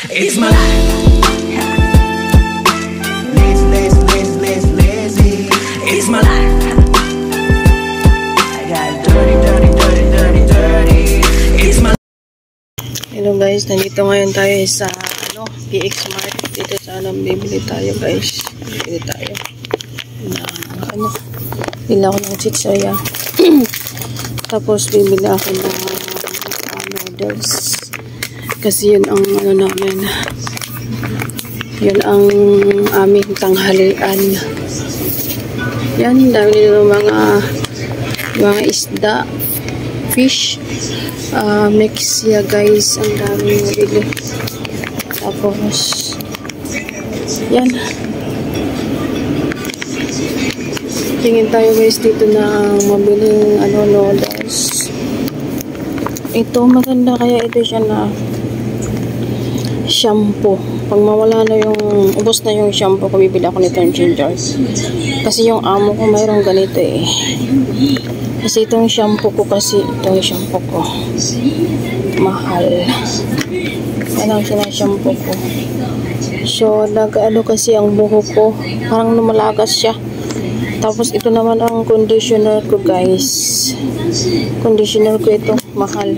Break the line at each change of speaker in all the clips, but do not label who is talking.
It's my life. Lazy. It's my life. I got dirty. It's my.
Hello guys, nandito ngayon tayo sa PX Mart. Dito sa bibili tayo guys. Bibili tayo na bili ako ng chichirya. Tapos bibili ako ng noodles. Kasi yun ang namin. Yun ang aming tanghalian. Yan, dami nito mga isda, fish, mixia guys, ang dami nabili. Tapos yan, tingin tayo guys dito na mabiling noodles. Ito maganda, kaya ito siya na shampoo. Pag mawala na yung, ubos na yung shampoo ko, bibili ako nito ng ginger. Kasi yung amo ko mayroong ganito eh. Kasi itong shampoo ko mahal. Yan ang sinashampoo ko. So nag-ano kasi ang buhok ko, parang lumalagas siya. Tapos ito naman ang conditioner ko guys. Conditioner ko ito, mahal.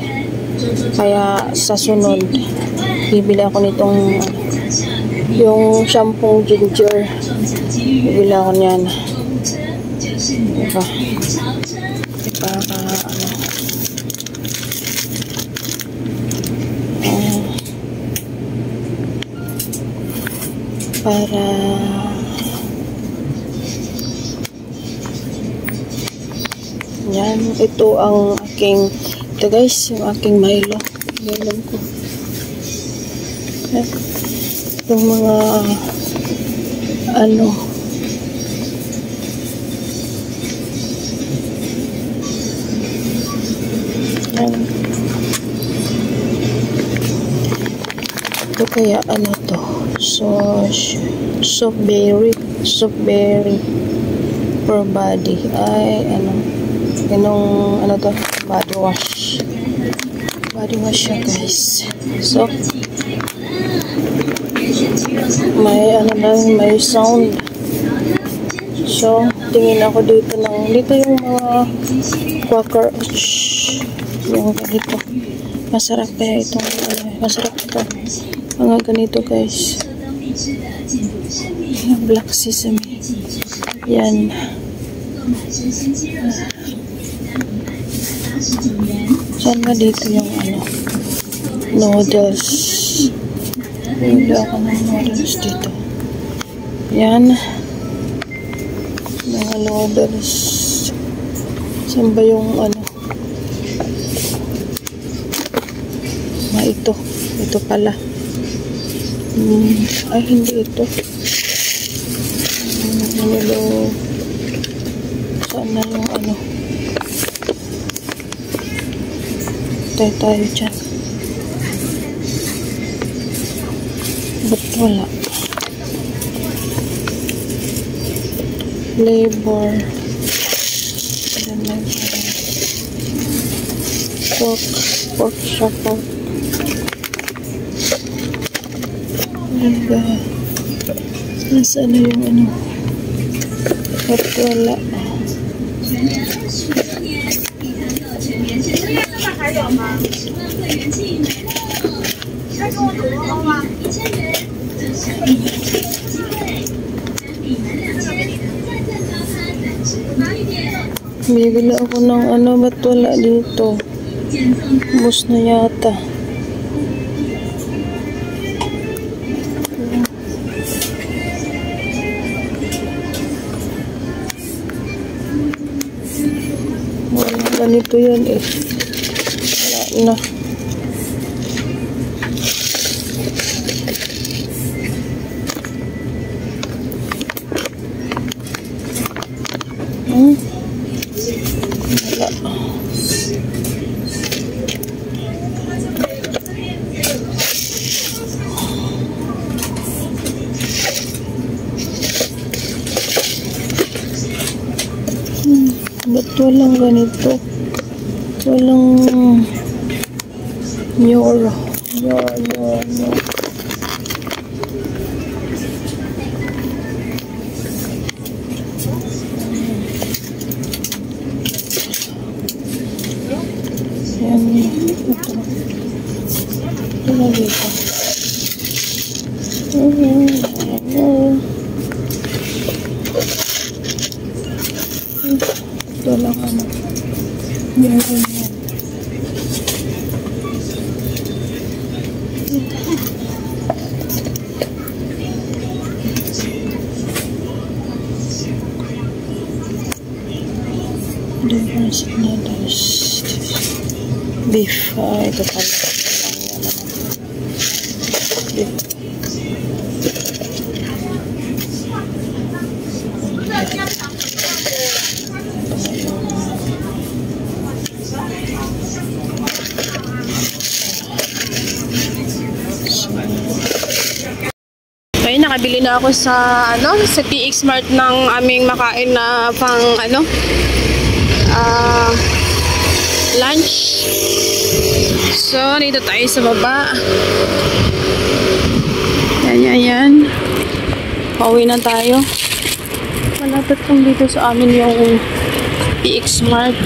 Kaya sa sunod bibili ako nitong yung shampoo ginger. Bibili ako niyan. Diba? Para yan, ito ang aking, ito guys, yung aking Milo ko. Itong mga yan. Ito kaya to, soft berry for body, ay ganong to, body wash siya guys. So may may sound. So tingin ako dito yung mga quaker, yung ganito. Masarap kaya itong masarap ito. Mga ganito guys. Black sesame. Yan. Saan ba dito yung noodles? Bili ako ng noodles dito. Yan. Mga noodles. Saan ba yung ito pala. Ay hindi ito. Saan na yung tayo dyan. Ba't wala? Flavor. Pork shuffle. Nasaan na yung ba't wala? Bibili ako ng ba't wala dito? Bus na yata. Ganito yan eh. Wala na. Wala. Ba't walang ganito? Walang Ito lang ano. Meron yan. Difference noodles. Beef. Ito pala. Beef. Okay, nakabili na ako sa sa TX Mart ng aming makain na pang lunch. So, dito tayo sa baba. Yan. Pauwi na tayo. Malapit lang dito sa amin yung TX Mart.